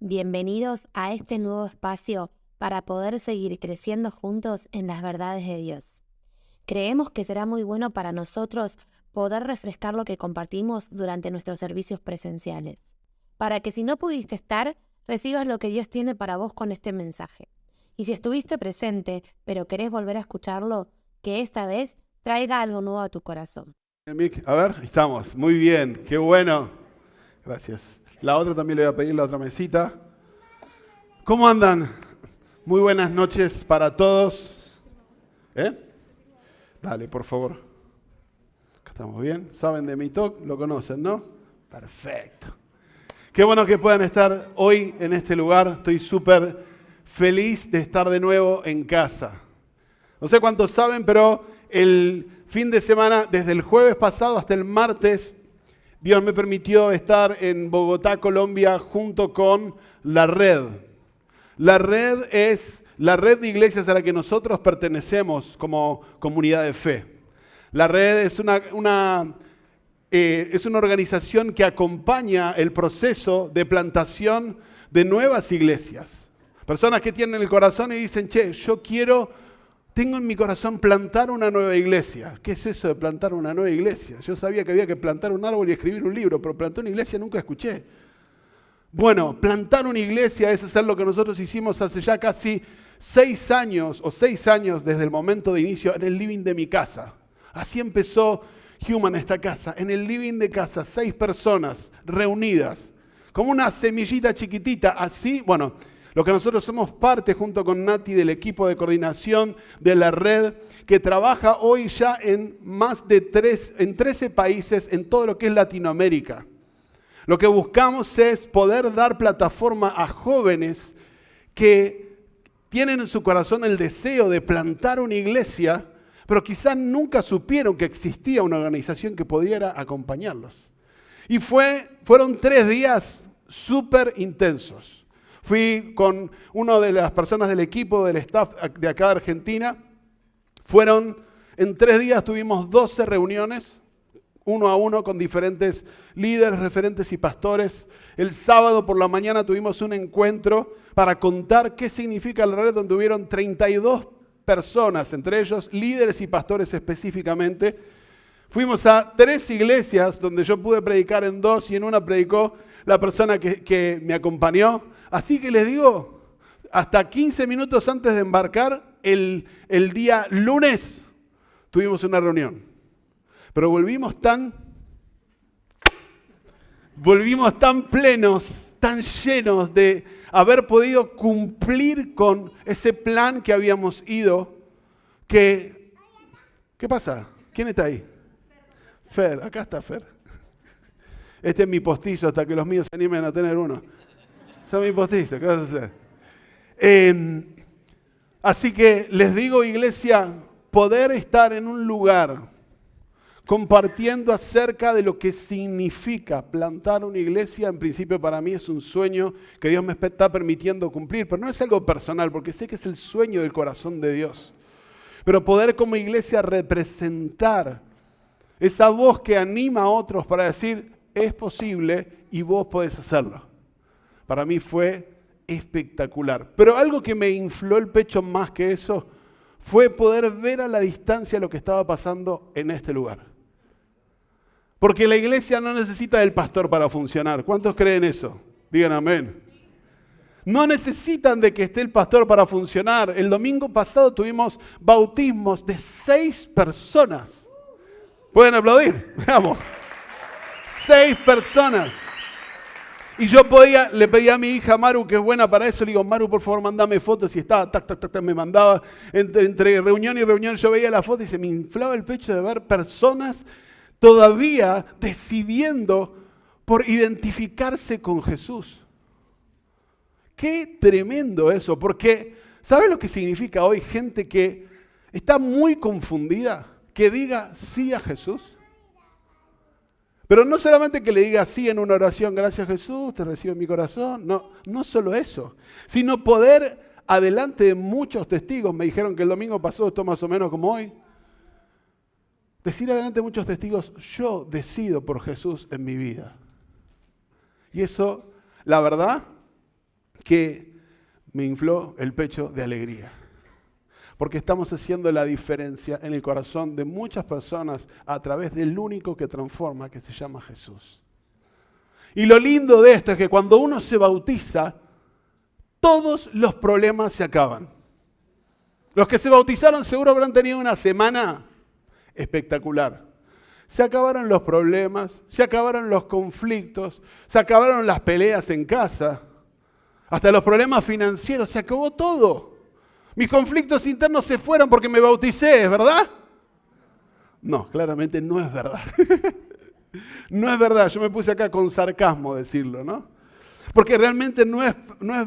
Bienvenidos a este nuevo espacio para poder seguir creciendo juntos en las verdades de Dios. Creemos que será muy bueno para nosotros poder refrescar lo que compartimos durante nuestros servicios presenciales, para que si no pudiste estar, recibas lo que Dios tiene para vos con este mensaje. Y si estuviste presente, pero querés volver a escucharlo, que esta vez traiga algo nuevo a tu corazón. A ver, ahí estamos. Muy bien, qué bueno. Gracias. La otra también le voy a pedir, la otra mesita. ¿Cómo andan? Muy buenas noches para todos. Dale, por favor. Acá estamos bien. ¿Saben de mi talk? ¿Lo conocen, no? Perfecto. Qué bueno que puedan estar hoy en este lugar. Estoy súper feliz de estar de nuevo en casa. No sé cuántos saben, pero el fin de semana, desde el jueves pasado hasta el martes, Dios me permitió estar en Bogotá, Colombia, junto con La Red. La Red es la red de iglesias a la que nosotros pertenecemos como comunidad de fe. La Red es una organización que acompaña el proceso de plantación de nuevas iglesias. Personas que tienen el corazón y dicen, tengo en mi corazón plantar una nueva iglesia. ¿Qué es eso de plantar una nueva iglesia? Yo sabía que había que plantar un árbol y escribir un libro, pero plantar una iglesia nunca escuché. Bueno, plantar una iglesia es hacer lo que nosotros hicimos hace ya casi 6 años desde el momento de inicio en el living de mi casa. Así empezó Human esta casa, en el living de casa, 6 personas reunidas, como una semillita chiquitita, así, bueno. Lo que nosotros somos parte junto con Nati del equipo de coordinación de La Red, que trabaja hoy ya en más de 13 países en todo lo que es Latinoamérica. Lo que buscamos es poder dar plataforma a jóvenes que tienen en su corazón el deseo de plantar una iglesia, pero quizás nunca supieron que existía una organización que pudiera acompañarlos. Y fueron 3 días súper intensos. Fui con una de las personas del equipo, del staff de acá de Argentina. En 3 días tuvimos 12 reuniones, 1 a 1 con diferentes líderes, referentes y pastores. El sábado por la mañana tuvimos un encuentro para contar qué significa La Red, donde hubieron 32 personas, entre ellos líderes y pastores específicamente. Fuimos a 3 iglesias donde yo pude predicar en 2 y en una predicó la persona que me acompañó. Así que les digo, hasta 15 minutos antes de embarcar, el día lunes, tuvimos una reunión. Pero volvimos tan plenos, tan llenos de haber podido cumplir con ese plan que habíamos ido, que... ¿Qué pasa? ¿Quién está ahí? Fer, acá está Fer. Este es mi postizo hasta que los míos se animen a tener uno. Son mi postizo, ¿qué vas a hacer? Así que les digo, iglesia, poder estar en un lugar compartiendo acerca de lo que significa plantar una iglesia, en principio para mí es un sueño que Dios me está permitiendo cumplir, pero no es algo personal, porque sé que es el sueño del corazón de Dios. Pero poder como iglesia representar esa voz que anima a otros para decir, es posible y vos podés hacerlo. Para mí fue espectacular. Pero algo que me infló el pecho más que eso fue poder ver a la distancia lo que estaba pasando en este lugar. Porque la iglesia no necesita del pastor para funcionar. ¿Cuántos creen eso? Digan amén. No necesitan de que esté el pastor para funcionar. El domingo pasado tuvimos bautismos de 6 personas. ¿Pueden aplaudir? Veamos. 6 personas. Y yo le pedí a mi hija Maru, que es buena para eso, le digo, Maru, por favor, mandame fotos. Y estaba, me mandaba, entre reunión y reunión yo veía la foto y se me inflaba el pecho de ver personas todavía decidiendo por identificarse con Jesús. Qué tremendo eso, porque ¿sabes lo que significa hoy? Gente que está muy confundida, que diga sí a Jesús. Pero no solamente que le diga sí en una oración, gracias Jesús, te recibo en mi corazón. No solo eso, sino poder, adelante de muchos testigos, me dijeron que el domingo pasó esto más o menos como hoy, decir adelante de muchos testigos, yo decido por Jesús en mi vida. Y eso, la verdad, que me infló el pecho de alegría. Porque estamos haciendo la diferencia en el corazón de muchas personas a través del único que transforma, que se llama Jesús. Y lo lindo de esto es que cuando uno se bautiza, todos los problemas se acaban. Los que se bautizaron seguro habrán tenido una semana espectacular. Se acabaron los problemas, se acabaron los conflictos, se acabaron las peleas en casa, hasta los problemas financieros, se acabó todo. Mis conflictos internos se fueron porque me bauticé, ¿es verdad? No, claramente no es verdad. No es verdad, yo me puse acá con sarcasmo decirlo, ¿no? Porque realmente no es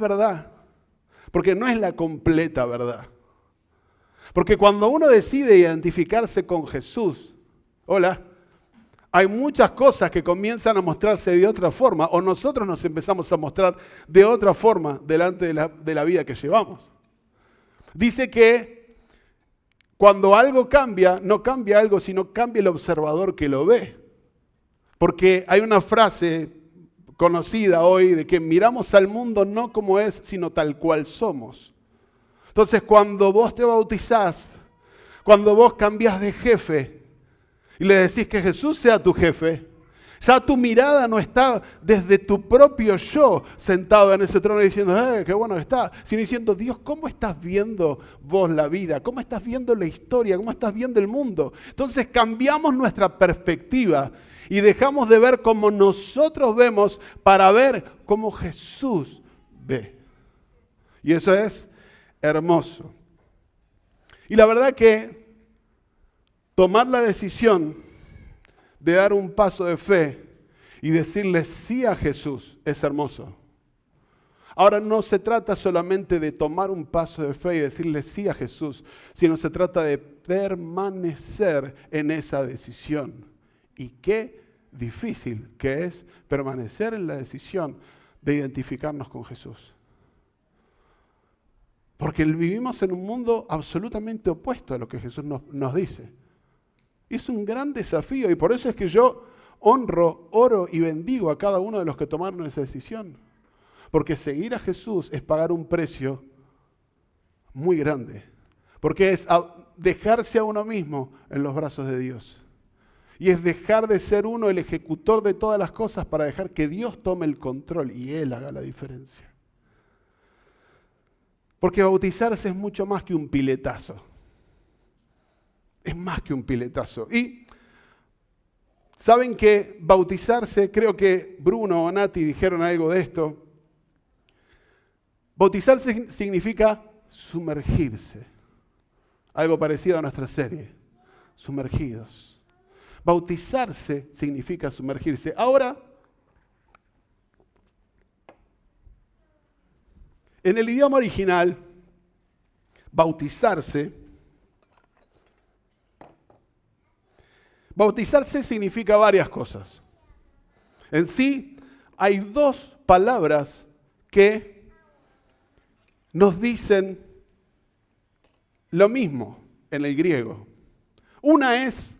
verdad, porque no es la completa verdad. Porque cuando uno decide identificarse con Jesús, hay muchas cosas que comienzan a mostrarse de otra forma, o nosotros nos empezamos a mostrar de otra forma delante de la vida que llevamos. Dice que cuando algo cambia, no cambia algo, sino cambia el observador que lo ve. Porque hay una frase conocida hoy de que miramos al mundo no como es, sino tal cual somos. Entonces, cuando vos te bautizás, cuando vos cambiás de jefe y le decís que Jesús sea tu jefe, ya tu mirada no está desde tu propio yo sentado en ese trono diciendo, qué bueno que está, sino diciendo, Dios, ¿cómo estás viendo vos la vida? ¿Cómo estás viendo la historia? ¿Cómo estás viendo el mundo? Entonces cambiamos nuestra perspectiva y dejamos de ver como nosotros vemos para ver cómo Jesús ve. Y eso es hermoso. Y la verdad que tomar la decisión de dar un paso de fe y decirle sí a Jesús es hermoso. Ahora no se trata solamente de tomar un paso de fe y decirle sí a Jesús, sino se trata de permanecer en esa decisión. Y qué difícil que es permanecer en la decisión de identificarnos con Jesús. Porque vivimos en un mundo absolutamente opuesto a lo que Jesús nos dice. Es un gran desafío y por eso es que yo honro, oro y bendigo a cada uno de los que tomaron esa decisión. Porque seguir a Jesús es pagar un precio muy grande. Porque es dejarse a uno mismo en los brazos de Dios. Y es dejar de ser uno el ejecutor de todas las cosas para dejar que Dios tome el control y Él haga la diferencia. Porque bautizarse es mucho más que un piletazo. Es más que un piletazo. Y saben que bautizarse, creo que Bruno o Nati dijeron algo de esto. Bautizarse significa sumergirse. Algo parecido a nuestra serie. Sumergidos. Bautizarse significa sumergirse. Ahora, en el idioma original, bautizarse significa varias cosas. En sí, hay dos palabras que nos dicen lo mismo en el griego. Una es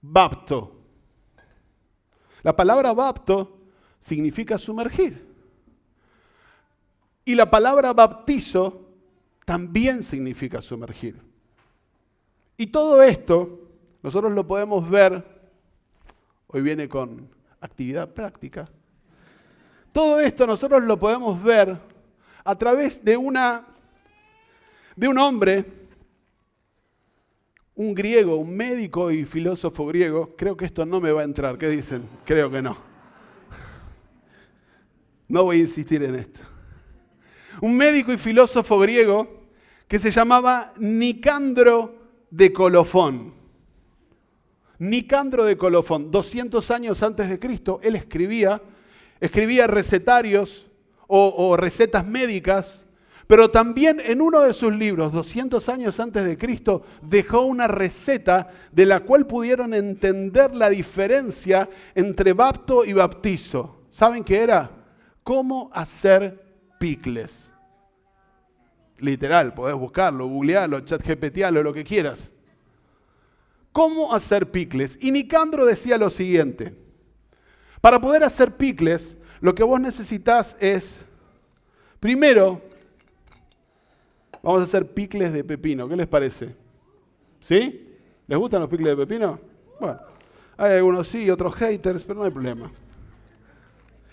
bapto. La palabra bapto significa sumergir. Y la palabra bautizo también significa sumergir. Y todo esto nosotros lo podemos ver, hoy viene con actividad práctica, todo esto nosotros lo podemos ver a través de un hombre, un griego, un médico y filósofo griego. Creo que esto no me va a entrar, ¿qué dicen? Creo que no. No voy a insistir en esto. Un médico y filósofo griego que se llamaba Nicandro de Colofón. Nicandro de Colofón, 200 años antes de Cristo, él escribía recetarios o recetas médicas, pero también en uno de sus libros, 200 años antes de Cristo, dejó una receta de la cual pudieron entender la diferencia entre bapto y bautizo. ¿Saben qué era? Cómo hacer picles. Literal, podés buscarlo, googlearlo, ChatGPTalo, lo que quieras. ¿Cómo hacer picles? Y Nicandro decía lo siguiente. Para poder hacer picles, lo que vos necesitas es, Primero, vamos a hacer picles de pepino. ¿Qué les parece? ¿Sí? ¿Les gustan los picles de pepino? Bueno, hay algunos sí, otros haters, pero no hay problema.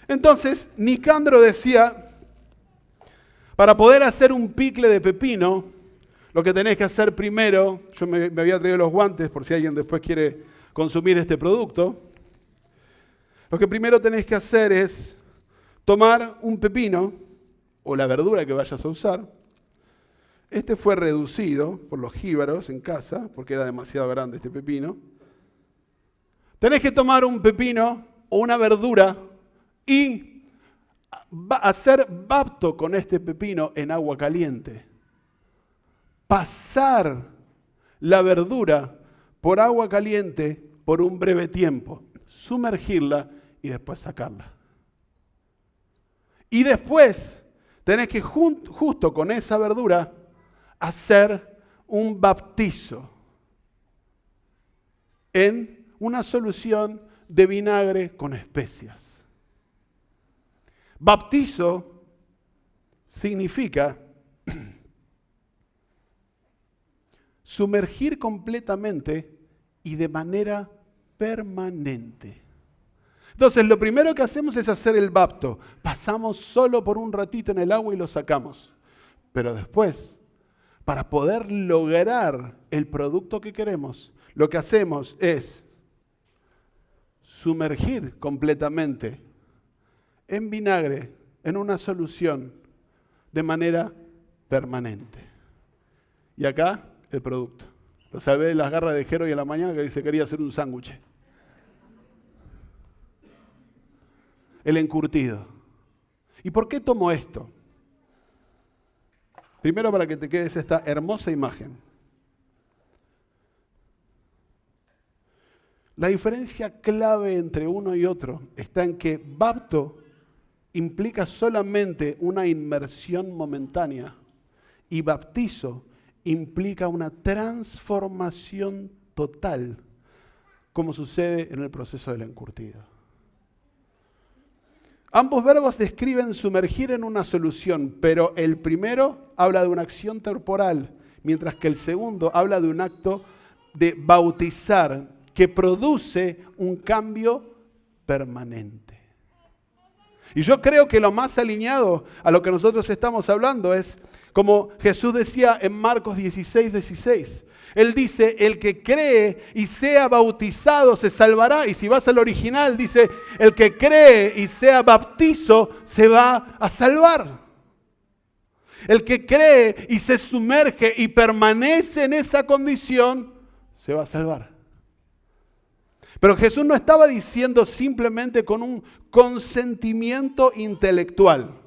Entonces, Nicandro decía, para poder hacer un picle de pepino, lo que tenés que hacer primero, yo me había traído los guantes por si alguien después quiere consumir este producto. Lo que primero tenés que hacer es tomar un pepino, o la verdura que vayas a usar. Este fue reducido por los jíbaros en casa, porque era demasiado grande este pepino. Tenés que tomar un pepino o una verdura y hacer bapto con este pepino en agua caliente. Pasar la verdura por agua caliente por un breve tiempo. Sumergirla y después sacarla. Y después tenés que justo con esa verdura hacer un bautizo en una solución de vinagre con especias. Bautizo significa sumergir completamente y de manera permanente. Entonces, lo primero que hacemos es hacer el bapto. Pasamos solo por un ratito en el agua y lo sacamos. Pero después, para poder lograr el producto que queremos, lo que hacemos es sumergir completamente en vinagre, en una solución, de manera permanente. Y acá, el producto. Lo salvé de las garras de Jero y a la mañana que se quería hacer un sándwich. El encurtido. ¿Y por qué tomo esto? Primero para que te quedes esta hermosa imagen. La diferencia clave entre uno y otro está en que bapto implica solamente una inmersión momentánea y bautizo implica una transformación total, como sucede en el proceso del encurtido. Ambos verbos describen sumergir en una solución, pero el primero habla de una acción temporal, mientras que el segundo habla de un acto de bautizar que produce un cambio permanente. Y yo creo que lo más alineado a lo que nosotros estamos hablando es, como Jesús decía en Marcos 16:16. Él dice, el que cree y sea bautizado se salvará. Y si vas al original, dice, el que cree y sea bautizo se va a salvar. El que cree y se sumerge y permanece en esa condición, se va a salvar. Pero Jesús no estaba diciendo simplemente con un consentimiento intelectual.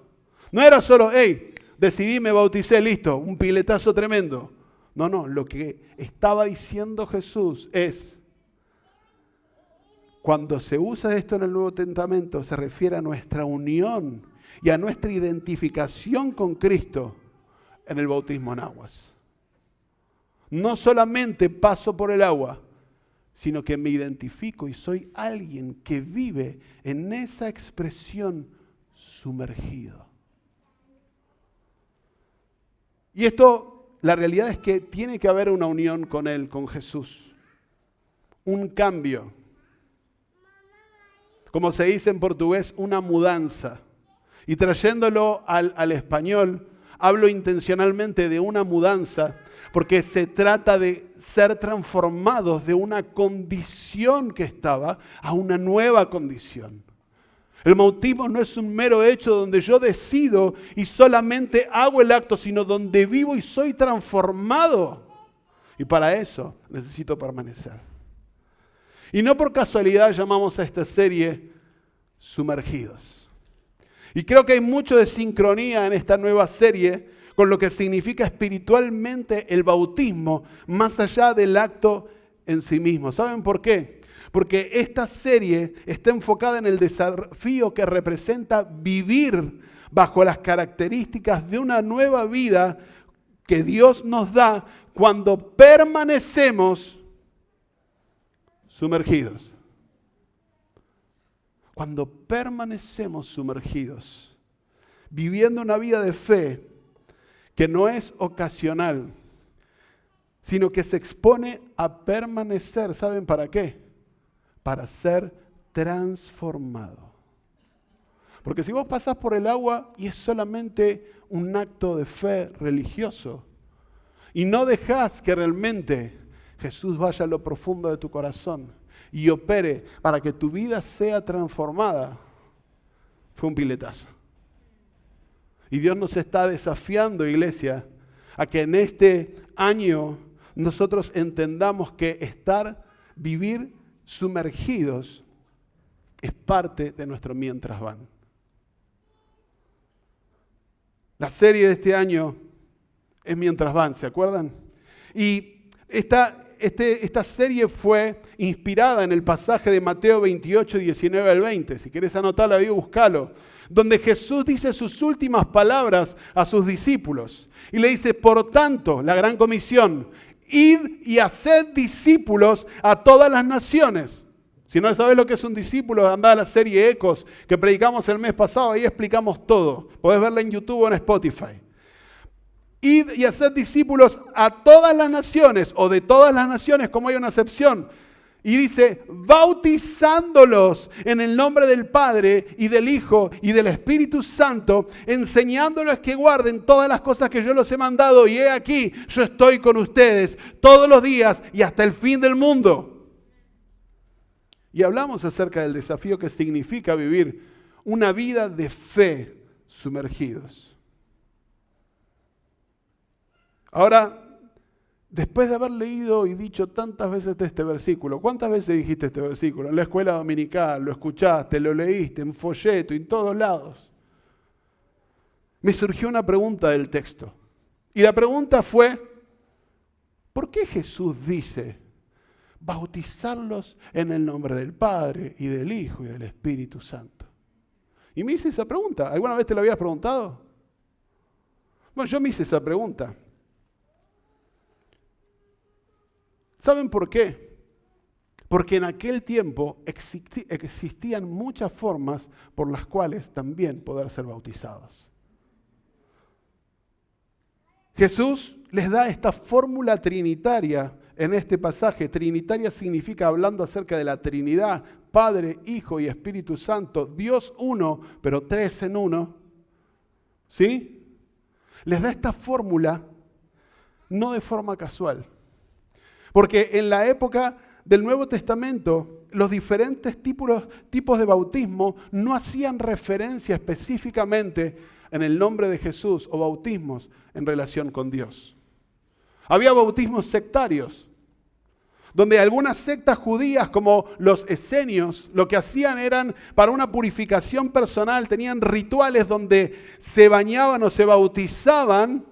No era solo, hey, decidí, me bauticé, listo, un piletazo tremendo. No, lo que estaba diciendo Jesús es, cuando se usa esto en el Nuevo Testamento, se refiere a nuestra unión y a nuestra identificación con Cristo en el bautismo en aguas. No solamente paso por el agua, sino que me identifico y soy alguien que vive en esa expresión sumergido. Y esto, la realidad es que tiene que haber una unión con Él, con Jesús. Un cambio. Como se dice en portugués, una mudanza. Y trayéndolo al español, hablo intencionalmente de una mudanza, porque se trata de ser transformados de una condición que estaba a una nueva condición. El bautismo no es un mero hecho donde yo decido y solamente hago el acto, sino donde vivo y soy transformado. Y para eso necesito permanecer. Y no por casualidad llamamos a esta serie Sumergidos. Y creo que hay mucho de sincronía en esta nueva serie con lo que significa espiritualmente el bautismo, más allá del acto en sí mismo. ¿Saben por qué? Porque esta serie está enfocada en el desafío que representa vivir bajo las características de una nueva vida que Dios nos da cuando permanecemos sumergidos. Cuando permanecemos sumergidos. viviendo una vida de fe que no es ocasional, sino que se expone a permanecer. ¿Saben para qué? Para ser transformado. Porque si vos pasás por el agua y es solamente un acto de fe religioso y no dejás que realmente Jesús vaya a lo profundo de tu corazón y opere para que tu vida sea transformada, fue un piletazo. Y Dios nos está desafiando, iglesia, a que en este año nosotros entendamos que vivir sumergidos es parte de nuestro mientras van. La serie de este año es Mientras van, ¿se acuerdan? Y esta serie fue inspirada en el pasaje de Mateo 28, 19 al 20. Si querés anotarlo ahí, búscalo. Donde Jesús dice sus últimas palabras a sus discípulos. Y le dice, por tanto, la gran comisión, id y haced discípulos a todas las naciones. Si no sabes lo que es un discípulo, andá a la serie Ecos que predicamos el mes pasado, ahí explicamos todo. Podés verla en YouTube o en Spotify. Id y haced discípulos a todas las naciones, o de todas las naciones, como hay una acepción. Y dice, bautizándolos en el nombre del Padre y del Hijo y del Espíritu Santo, enseñándoles que guarden todas las cosas que yo los he mandado. Y he aquí, yo estoy con ustedes todos los días y hasta el fin del mundo. Y hablamos acerca del desafío que significa vivir una vida de fe sumergidos. Ahora, después de haber leído y dicho tantas veces de este versículo, ¿cuántas veces dijiste este versículo? En la escuela dominical, lo escuchaste, lo leíste, en folleto, en todos lados. Me surgió una pregunta del texto. Y la pregunta fue, ¿por qué Jesús dice bautizarlos en el nombre del Padre y del Hijo y del Espíritu Santo? Y me hice esa pregunta. ¿Alguna vez te la habías preguntado? Bueno, yo me hice esa pregunta. ¿Saben por qué? Porque en aquel tiempo existían muchas formas por las cuales también poder ser bautizados. Jesús les da esta fórmula trinitaria en este pasaje. Trinitaria significa, hablando acerca de la Trinidad, Padre, Hijo y Espíritu Santo, Dios uno, pero tres en uno. ¿Sí? Les da esta fórmula no de forma casual. Porque en la época del Nuevo Testamento, los diferentes tipos de bautismo no hacían referencia específicamente en el nombre de Jesús o bautismos en relación con Dios. Había bautismos sectarios, donde algunas sectas judías como los esenios lo que hacían eran para una purificación personal, tenían rituales donde se bañaban o se bautizaban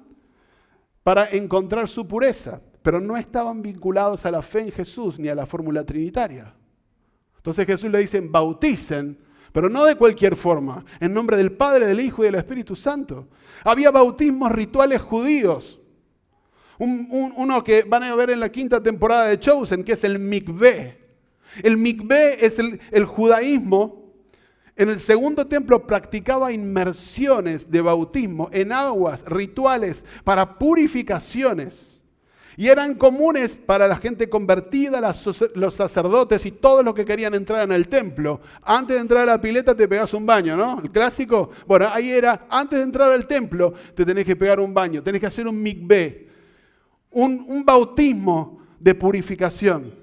para encontrar su pureza, pero no estaban vinculados a la fe en Jesús ni a la fórmula trinitaria. Entonces Jesús le dice, bauticen, pero no de cualquier forma, en nombre del Padre, del Hijo y del Espíritu Santo. Había bautismos rituales judíos. Uno que van a ver en la 5ª temporada de Chosen, que es el mikvé. El mikvé es el judaísmo. En el segundo templo practicaba inmersiones de bautismo en aguas, rituales para purificaciones. Y eran comunes para la gente convertida, los sacerdotes y todos los que querían entrar en el templo. Antes de entrar a la pileta te pegás un baño, ¿no? El clásico. Bueno, ahí era, antes de entrar al templo te tenés que pegar un baño, tenés que hacer un mikvé. Un bautismo de purificación.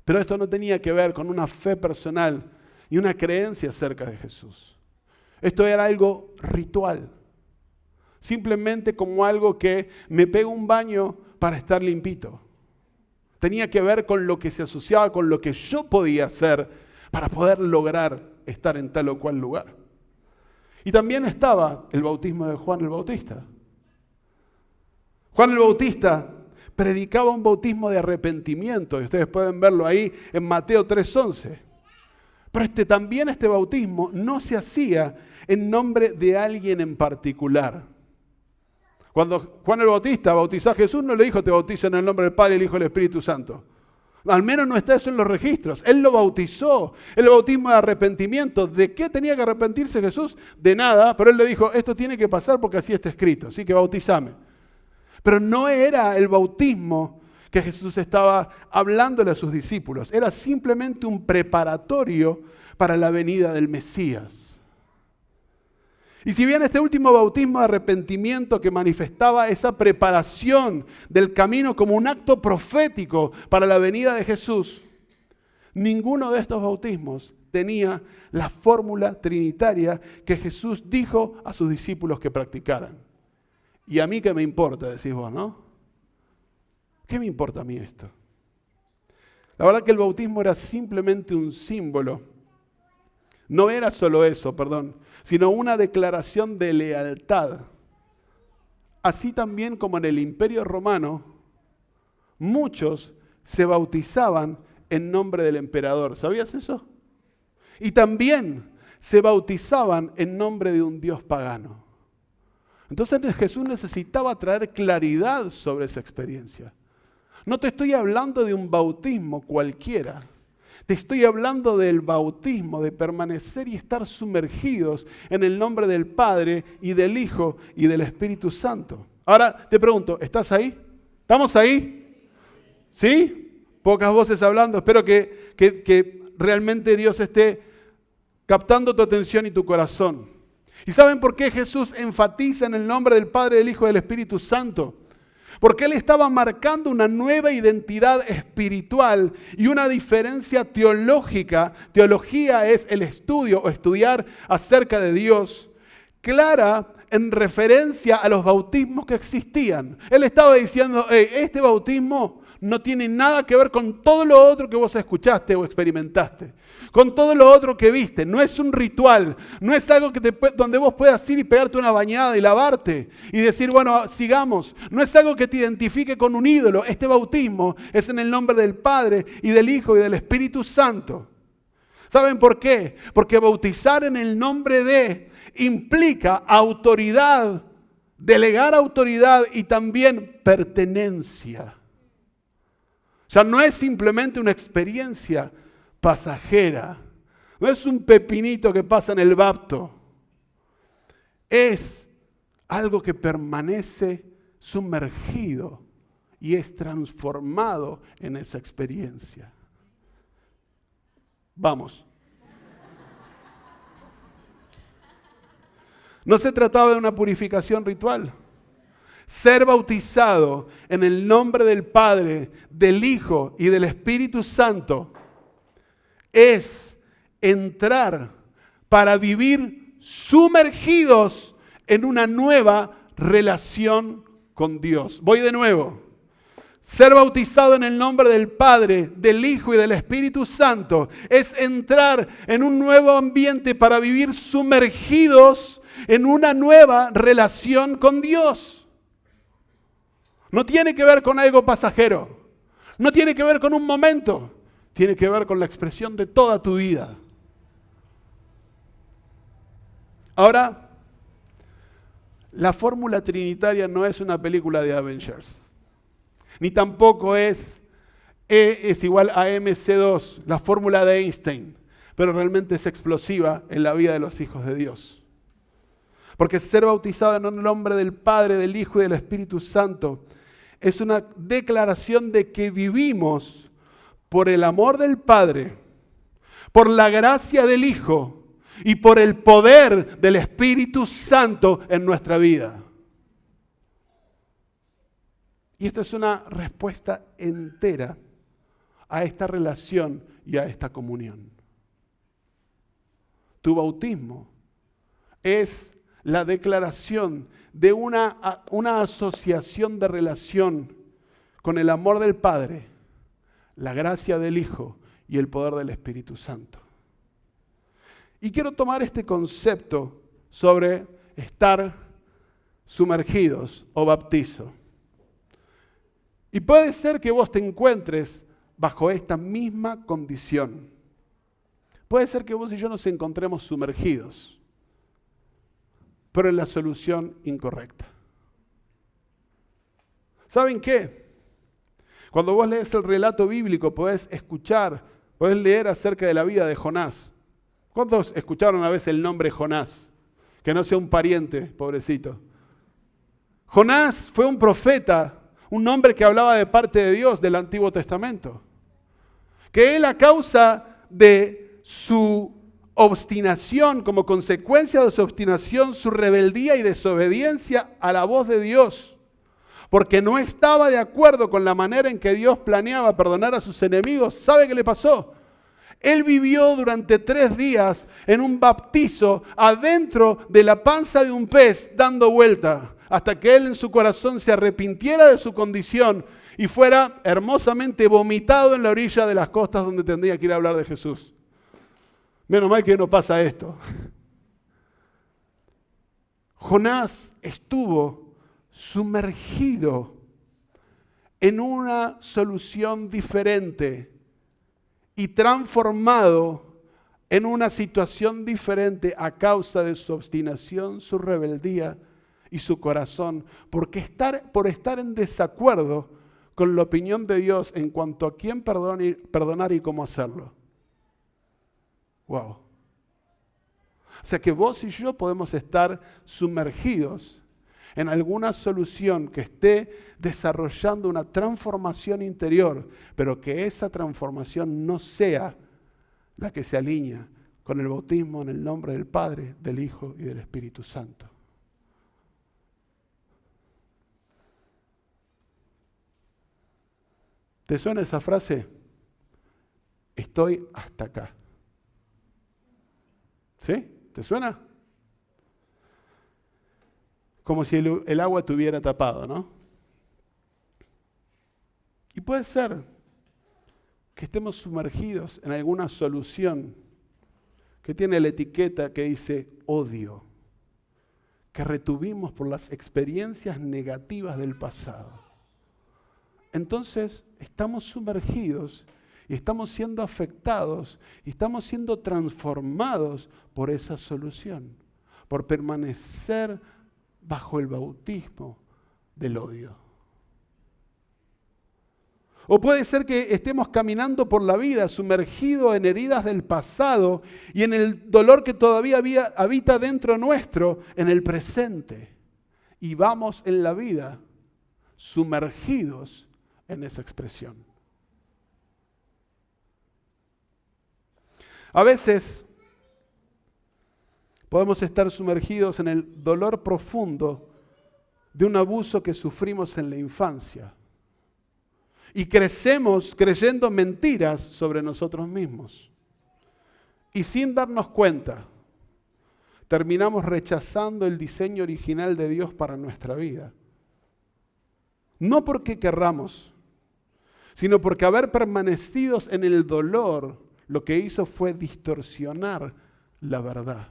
Pero esto no tenía que ver con una fe personal y una creencia acerca de Jesús. Esto era algo ritual. Simplemente como algo que me pego un baño para estar limpito. Tenía que ver con lo que se asociaba con lo que yo podía hacer para poder lograr estar en tal o cual lugar. Y también estaba el bautismo de Juan el Bautista. Juan el Bautista predicaba un bautismo de arrepentimiento, y ustedes pueden verlo ahí en Mateo 3:11. Pero también este bautismo no se hacía en nombre de alguien en particular. Cuando Juan el Bautista bautizó a Jesús, no le dijo, te bautizo en el nombre del Padre, el Hijo y el Espíritu Santo. Al menos no está eso en los registros. Él lo bautizó, el bautismo de arrepentimiento. ¿De qué tenía que arrepentirse Jesús? De nada, pero él le dijo, esto tiene que pasar porque así está escrito, así que bautizame. Pero no era el bautismo que Jesús estaba hablándole a sus discípulos, era simplemente un preparatorio para la venida del Mesías. Y si bien este último bautismo de arrepentimiento que manifestaba esa preparación del camino como un acto profético para la venida de Jesús, ninguno de estos bautismos tenía la fórmula trinitaria que Jesús dijo a sus discípulos que practicaran. ¿Y a mí qué me importa? Decís vos, ¿no? ¿Qué me importa a mí esto? La verdad que el bautismo era simplemente un símbolo. No era solo eso, sino una declaración de lealtad. Así también como en el Imperio Romano, muchos se bautizaban en nombre del emperador. ¿Sabías eso? Y también se bautizaban en nombre de un dios pagano. Entonces Jesús necesitaba traer claridad sobre esa experiencia. No te estoy hablando de un bautismo cualquiera. Te estoy hablando del bautismo, de permanecer y estar sumergidos en el nombre del Padre y del Hijo y del Espíritu Santo. Ahora te pregunto, ¿estás ahí? ¿Estamos ahí? ¿Sí? Pocas voces hablando. Espero que realmente Dios esté captando tu atención y tu corazón. ¿Y saben por qué Jesús enfatiza en el nombre del Padre, del Hijo y del Espíritu Santo? Porque Él estaba marcando una nueva identidad espiritual y una diferencia teológica. Teología es el estudio o estudiar acerca de Dios, clara en referencia a los bautismos que existían. Él estaba diciendo, este bautismo no tiene nada que ver con todo lo otro que vos escuchaste o experimentaste, con todo lo otro que viste. No es un ritual, no es algo donde vos puedas ir y pegarte una bañada y lavarte y decir, bueno, sigamos. No es algo que te identifique con un ídolo. Este bautismo es en el nombre del Padre y del Hijo y del Espíritu Santo. ¿Saben por qué? Porque bautizar en el nombre de implica autoridad, delegar autoridad y también pertenencia. O sea, no es simplemente una experiencia pasajera. No es un pepinito que pasa en el bapto. Es algo que permanece sumergido y es transformado en esa experiencia. Vamos. No se trataba de una purificación ritual. Ser bautizado en el nombre del Padre, del Hijo y del Espíritu Santo es entrar para vivir sumergidos en una nueva relación con Dios. Voy de nuevo. Ser bautizado en el nombre del Padre, del Hijo y del Espíritu Santo es entrar en un nuevo ambiente para vivir sumergidos en una nueva relación con Dios. No tiene que ver con algo pasajero. No tiene que ver con un momento. Tiene que ver con la expresión de toda tu vida. Ahora, la fórmula trinitaria no es una película de Avengers. Ni tampoco es E es igual a MC2, la fórmula de Einstein. Pero realmente es explosiva en la vida de los hijos de Dios. Porque ser bautizado en el nombre del Padre, del Hijo y del Espíritu Santo es una declaración de que vivimos por el amor del Padre, por la gracia del Hijo y por el poder del Espíritu Santo en nuestra vida. Y esto es una respuesta entera a esta relación y a esta comunión. Tu bautismo es la declaración de una asociación de relación con el amor del Padre, la gracia del Hijo y el poder del Espíritu Santo. Y quiero tomar este concepto sobre estar sumergidos o bautizo. Y puede ser que vos te encuentres bajo esta misma condición. Puede ser que vos y yo nos encontremos sumergidos, pero en la solución incorrecta. ¿Saben qué? Cuando vos lees el relato bíblico, podés leer acerca de la vida de Jonás. ¿Cuántos escucharon a veces el nombre Jonás? Que no sea un pariente, pobrecito. Jonás fue un profeta, un hombre que hablaba de parte de Dios del Antiguo Testamento. Que él, a causa de su obstinación, como consecuencia de su obstinación, su rebeldía y desobediencia a la voz de Dios, porque no estaba de acuerdo con la manera en que Dios planeaba perdonar a sus enemigos, ¿sabe qué le pasó? Él vivió durante 3 días en un bautizo adentro de la panza de un pez dando vuelta, hasta que él en su corazón se arrepintiera de su condición y fuera hermosamente vomitado en la orilla de las costas donde tendría que ir a hablar de Jesús. Menos mal que no pasa esto. Jonás estuvo sumergido en una solución diferente y transformado en una situación diferente a causa de su obstinación, su rebeldía y su corazón, por estar en desacuerdo con la opinión de Dios en cuanto a quién perdonar y cómo hacerlo. Wow. O sea que vos y yo podemos estar sumergidos en alguna solución que esté desarrollando una transformación interior, pero que esa transformación no sea la que se alinea con el bautismo en el nombre del Padre, del Hijo y del Espíritu Santo. ¿Te suena esa frase? Estoy hasta acá. ¿Sí? ¿Te suena? Como si el agua te hubiera tapado, ¿no? Y puede ser que estemos sumergidos en alguna solución que tiene la etiqueta que dice odio, que retuvimos por las experiencias negativas del pasado. Entonces estamos sumergidos y estamos siendo afectados y estamos siendo transformados por esa solución, por permanecer bajo el bautismo del odio. O puede ser que estemos caminando por la vida sumergidos en heridas del pasado y en el dolor que todavía habita dentro nuestro en el presente. Y vamos en la vida sumergidos en esa expresión. A veces podemos estar sumergidos en el dolor profundo de un abuso que sufrimos en la infancia. Y crecemos creyendo mentiras sobre nosotros mismos. Y sin darnos cuenta, terminamos rechazando el diseño original de Dios para nuestra vida. No porque querramos, sino porque haber permanecidos en el dolor, lo que hizo fue distorsionar la verdad.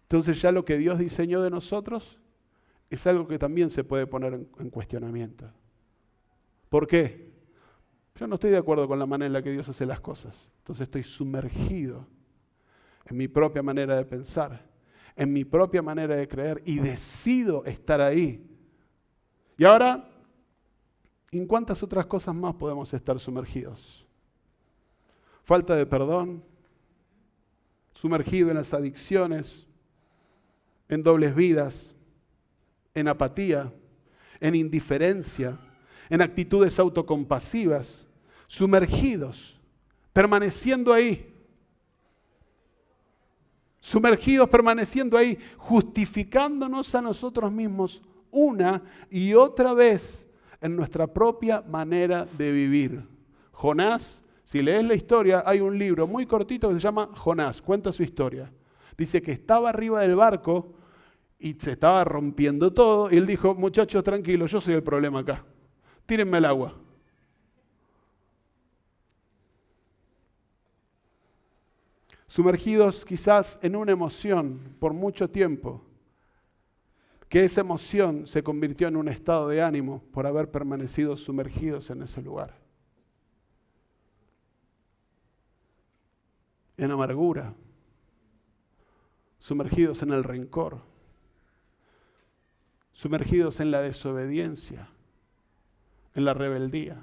Entonces ya lo que Dios diseñó de nosotros es algo que también se puede poner en cuestionamiento. ¿Por qué? Yo no estoy de acuerdo con la manera en la que Dios hace las cosas. Entonces estoy sumergido en mi propia manera de pensar, en mi propia manera de creer y decido estar ahí. Y ahora, ¿en cuántas otras cosas más podemos estar sumergidos? Falta de perdón, sumergido en las adicciones, en dobles vidas, en apatía, en indiferencia, en actitudes autocompasivas, sumergidos, permaneciendo ahí. Sumergidos, permaneciendo ahí, justificándonos a nosotros mismos una y otra vez en nuestra propia manera de vivir. Jonás, si lees la historia, hay un libro muy cortito que se llama Jonás, cuenta su historia. Dice que estaba arriba del barco y se estaba rompiendo todo y él dijo, muchachos, tranquilos, yo soy el problema acá. Tírenme al agua. Sumergidos quizás en una emoción por mucho tiempo, que esa emoción se convirtió en un estado de ánimo por haber permanecido sumergidos en ese lugar. En amargura, sumergidos en el rencor, sumergidos en la desobediencia, en la rebeldía.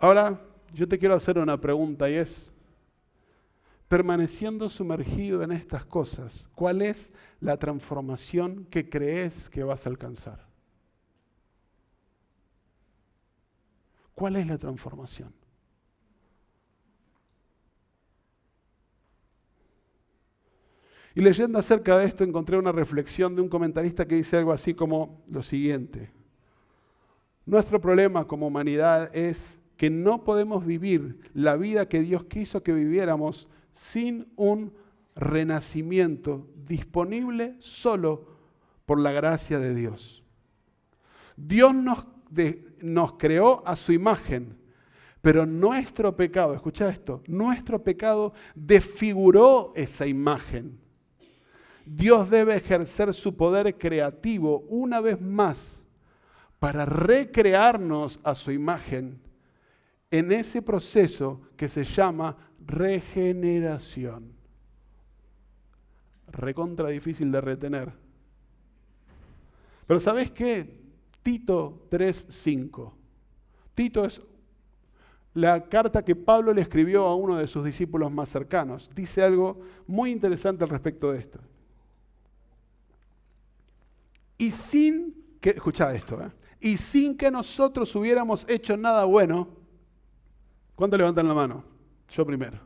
Ahora, yo te quiero hacer una pregunta y es, permaneciendo sumergido en estas cosas, ¿cuál es la transformación que crees que vas a alcanzar? ¿Cuál es la transformación? Y leyendo acerca de esto encontré una reflexión de un comentarista que dice algo así como lo siguiente. Nuestro problema como humanidad es que no podemos vivir la vida que Dios quiso que viviéramos sin un renacimiento disponible solo por la gracia de Dios. Dios nos creó a su imagen, pero nuestro pecado, escucha esto, nuestro pecado desfiguró esa imagen. Dios debe ejercer su poder creativo una vez más para recrearnos a su imagen en ese proceso que se llama regeneración. Recontra difícil de retener. Pero ¿sabes qué? Tito 3:5. Tito es la carta que Pablo le escribió a uno de sus discípulos más cercanos. Dice algo muy interesante al respecto de esto. Y sin que, escuchá esto, y sin que nosotros hubiéramos hecho nada bueno, ¿cuántos levantan la mano? Yo primero.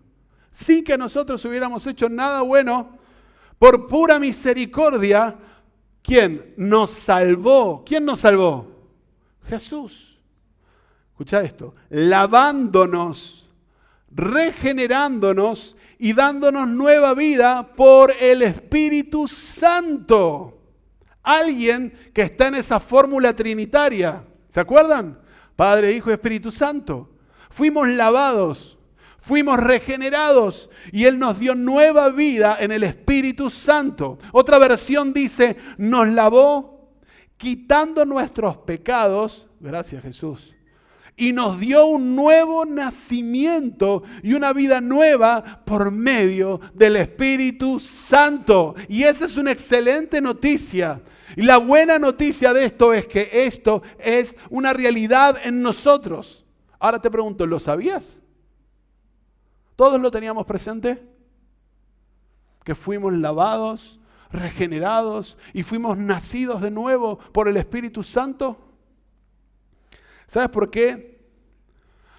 Sin que nosotros hubiéramos hecho nada bueno, por pura misericordia, ¿quién nos salvó? ¿Quién nos salvó? Jesús. Escuchá esto. Lavándonos, regenerándonos y dándonos nueva vida por el Espíritu Santo. Alguien que está en esa fórmula trinitaria. ¿Se acuerdan? Padre, Hijo y Espíritu Santo. Fuimos lavados, fuimos regenerados y Él nos dio nueva vida en el Espíritu Santo. Otra versión dice, nos lavó quitando nuestros pecados, gracias Jesús, y nos dio un nuevo nacimiento y una vida nueva por medio del Espíritu Santo. Y esa es una excelente noticia. Y la buena noticia de esto es que esto es una realidad en nosotros. Ahora te pregunto, ¿lo sabías? ¿Todos lo teníamos presente? Que fuimos lavados, regenerados y fuimos nacidos de nuevo por el Espíritu Santo. ¿Sabes por qué?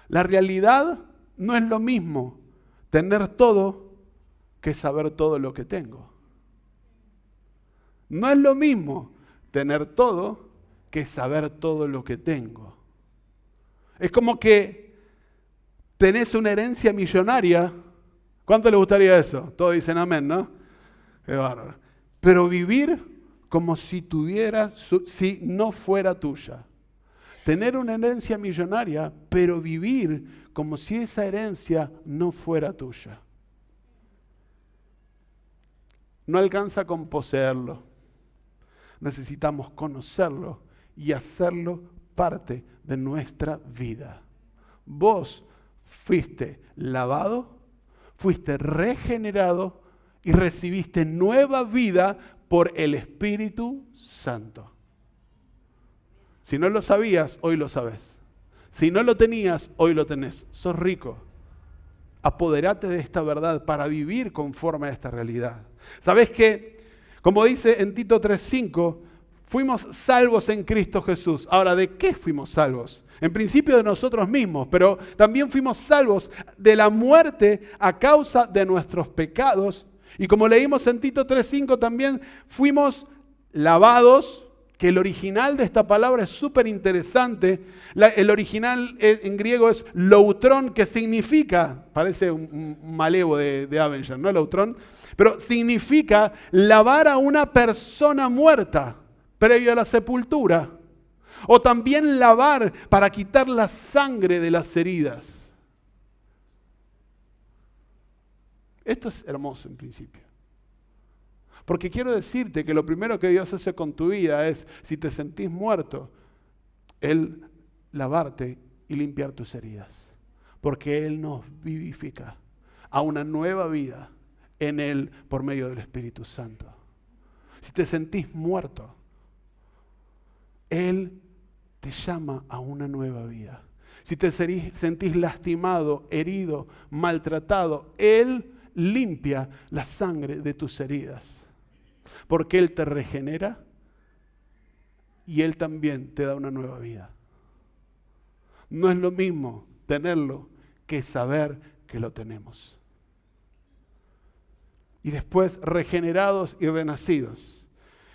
La realidad no es lo mismo tener todo que saber todo lo que tengo. No es lo mismo tener todo que saber todo lo que tengo. Es como que tenés una herencia millonaria. ¿Cuánto le gustaría eso? Todos dicen amén, ¿no? Qué bárbaro. Pero vivir como si si no fuera tuya. Tener una herencia millonaria, pero vivir como si esa herencia no fuera tuya. No alcanza con poseerlo. Necesitamos conocerlo y hacerlo parte de nuestra vida. Vos fuiste lavado, fuiste regenerado y recibiste nueva vida por el Espíritu Santo. Si no lo sabías, hoy lo sabes. Si no lo tenías, hoy lo tenés. Sos rico. Apoderate de esta verdad para vivir conforme a esta realidad. ¿Sabés qué? Como dice en Tito 3:5, fuimos salvos en Cristo Jesús. Ahora, ¿de qué fuimos salvos? En principio de nosotros mismos, pero también fuimos salvos de la muerte a causa de nuestros pecados. Y como leímos en Tito 3:5, también fuimos lavados, que el original de esta palabra es súper interesante. El original en griego es loutrón, que significa, parece un malevo de Avenger, ¿no? Loutrón, pero significa lavar a una persona muerta previo a la sepultura. O también lavar para quitar la sangre de las heridas. Esto es hermoso en principio. Porque quiero decirte que lo primero que Dios hace con tu vida es, si te sentís muerto, Él lavarte y limpiar tus heridas. Porque Él nos vivifica a una nueva vida en Él por medio del Espíritu Santo. Si te sentís muerto, Él te llama a una nueva vida. Si te sentís lastimado, herido, maltratado, Él limpia la sangre de tus heridas. Porque Él te regenera y Él también te da una nueva vida. No es lo mismo tenerlo que saber que lo tenemos. Y después regenerados y renacidos.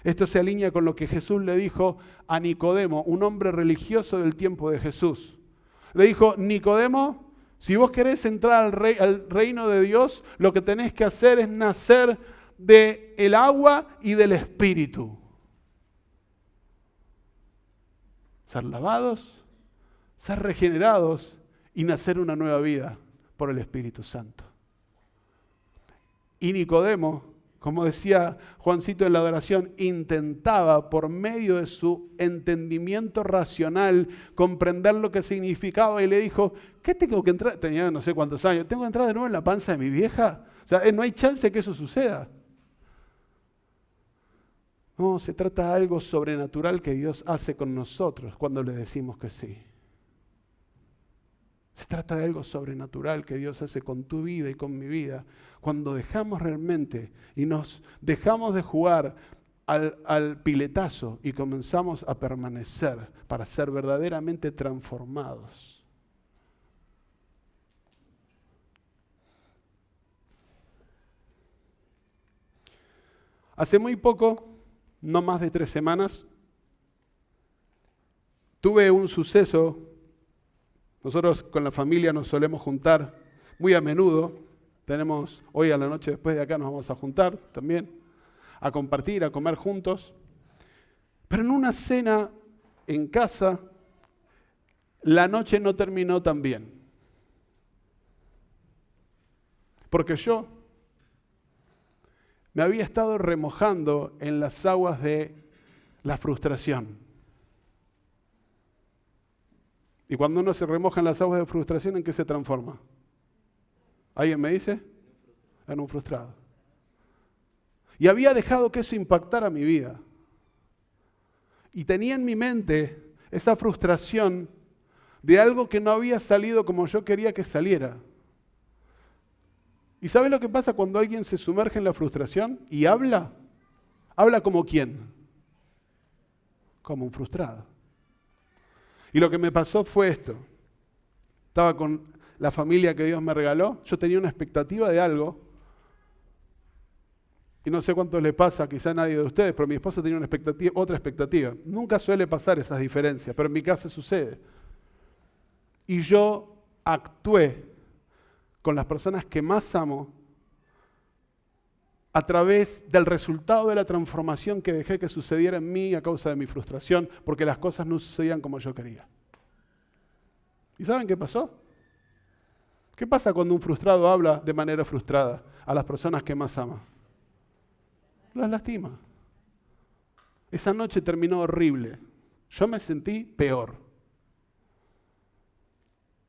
Esto se alinea con lo que Jesús le dijo a Nicodemo, un hombre religioso del tiempo de Jesús. Le dijo, Nicodemo, si vos querés entrar al reino de Dios, lo que tenés que hacer es nacer del agua y del Espíritu. Ser lavados, ser regenerados y nacer una nueva vida por el Espíritu Santo. Y Nicodemo, como decía Juancito en la adoración, intentaba por medio de su entendimiento racional comprender lo que significaba y le dijo, ¿qué tengo que entrar? Tenía no sé cuántos años, ¿tengo que entrar de nuevo en la panza de mi vieja? O sea, no hay chance que eso suceda. No, se trata de algo sobrenatural que Dios hace con nosotros cuando le decimos que sí. Se trata de algo sobrenatural que Dios hace con tu vida y con mi vida. Cuando dejamos realmente y nos dejamos de jugar al piletazo y comenzamos a permanecer para ser verdaderamente transformados. Hace muy poco, no más de 3 semanas, tuve un suceso. Nosotros con la familia nos solemos juntar muy a menudo. Hoy a la noche después de acá nos vamos a juntar también, a compartir, a comer juntos. Pero en una cena en casa, la noche no terminó tan bien. Porque yo me había estado remojando en las aguas de la frustración. Y cuando uno se remoja en las aguas de frustración, ¿en qué se transforma? ¿Alguien me dice? En un frustrado. Y había dejado que eso impactara mi vida. Y tenía en mi mente esa frustración de algo que no había salido como yo quería que saliera. ¿Y sabes lo que pasa cuando alguien se sumerge en la frustración y habla? ¿Habla como quién? Como un frustrado. Y lo que me pasó fue esto. Estaba con la familia que Dios me regaló. Yo tenía una expectativa de algo. Y no sé cuánto le pasa, quizá a nadie de ustedes, pero mi esposa tenía otra expectativa. Nunca suele pasar esas diferencias, pero en mi casa sucede. Y yo actué con las personas que más amo a través del resultado de la transformación que dejé que sucediera en mí a causa de mi frustración, porque las cosas no sucedían como yo quería. ¿Y saben qué pasó? ¿Qué pasa cuando un frustrado habla de manera frustrada a las personas que más ama? Las lastima. Esa noche terminó horrible. Yo me sentí peor.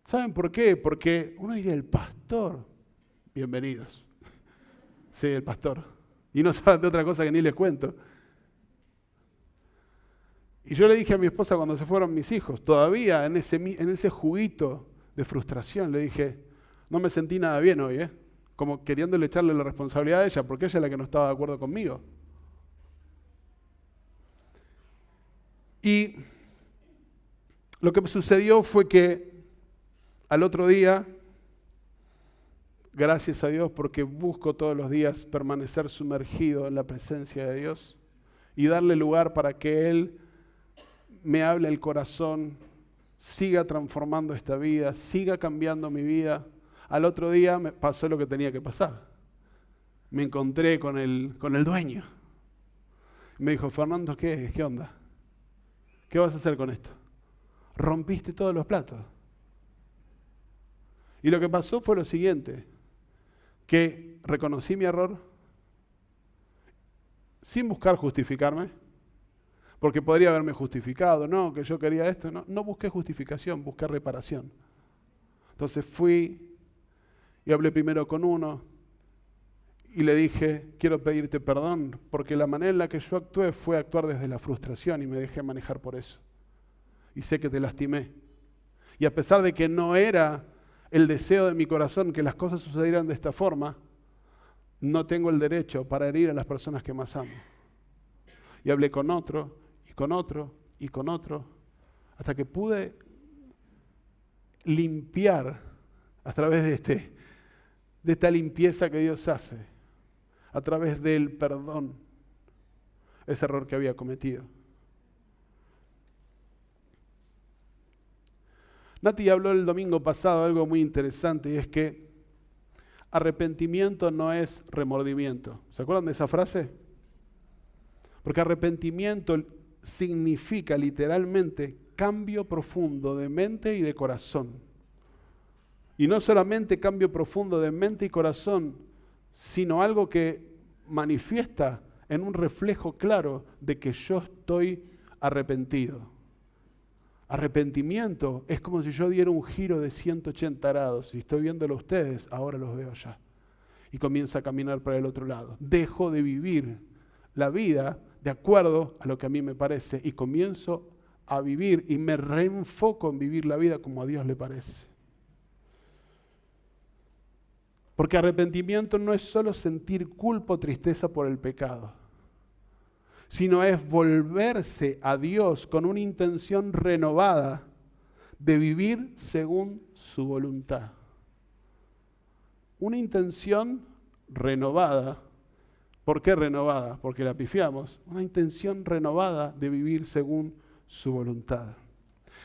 ¿Saben por qué? Porque uno diría, el pastor, bienvenidos. Sí, el pastor. Y no saben de otra cosa que ni les cuento. Y yo le dije a mi esposa cuando se fueron mis hijos, todavía en ese juguito de frustración, le dije, no me sentí nada bien hoy, como queriéndole echarle la responsabilidad a ella, porque ella es la que no estaba de acuerdo conmigo. Y lo que sucedió fue que al otro día, gracias a Dios, porque busco todos los días permanecer sumergido en la presencia de Dios y darle lugar para que Él me hable el corazón, siga transformando esta vida, siga cambiando mi vida. Al otro día me pasó lo que tenía que pasar. Me encontré con el dueño. Me dijo, Fernando, ¿qué onda? ¿Qué vas a hacer con esto? Rompiste todos los platos. Y lo que pasó fue lo siguiente, que reconocí mi error sin buscar justificarme, porque podría haberme justificado, no, que yo quería esto, no busqué justificación, busqué reparación. Entonces fui y hablé primero con uno y le dije, quiero pedirte perdón, porque la manera en la que yo actué fue actuar desde la frustración y me dejé manejar por eso. Y sé que te lastimé. Y a pesar de que no era el deseo de mi corazón que las cosas sucedieran de esta forma, no tengo el derecho para herir a las personas que más amo. Y hablé con otro, y con otro, y con otro, hasta que pude limpiar a través de esta limpieza que Dios hace, a través del perdón, ese error que había cometido. Nati habló el domingo pasado algo muy interesante, y es que arrepentimiento no es remordimiento. ¿Se acuerdan de esa frase? Porque arrepentimiento significa literalmente cambio profundo de mente y de corazón. Y no solamente cambio profundo de mente y corazón, sino algo que manifiesta en un reflejo claro de que yo estoy arrepentido. Arrepentimiento es como si yo diera un giro de 180 grados y estoy viéndolo a ustedes, ahora los veo allá. Y comienzo a caminar para el otro lado. Dejo de vivir la vida de acuerdo a lo que a mí me parece y comienzo a vivir y me reenfoco en vivir la vida como a Dios le parece. Porque arrepentimiento no es solo sentir culpa o tristeza por el pecado, sino es volverse a Dios con una intención renovada de vivir según su voluntad. Una intención renovada. ¿Por qué renovada? Porque la pifiamos. Una intención renovada de vivir según su voluntad.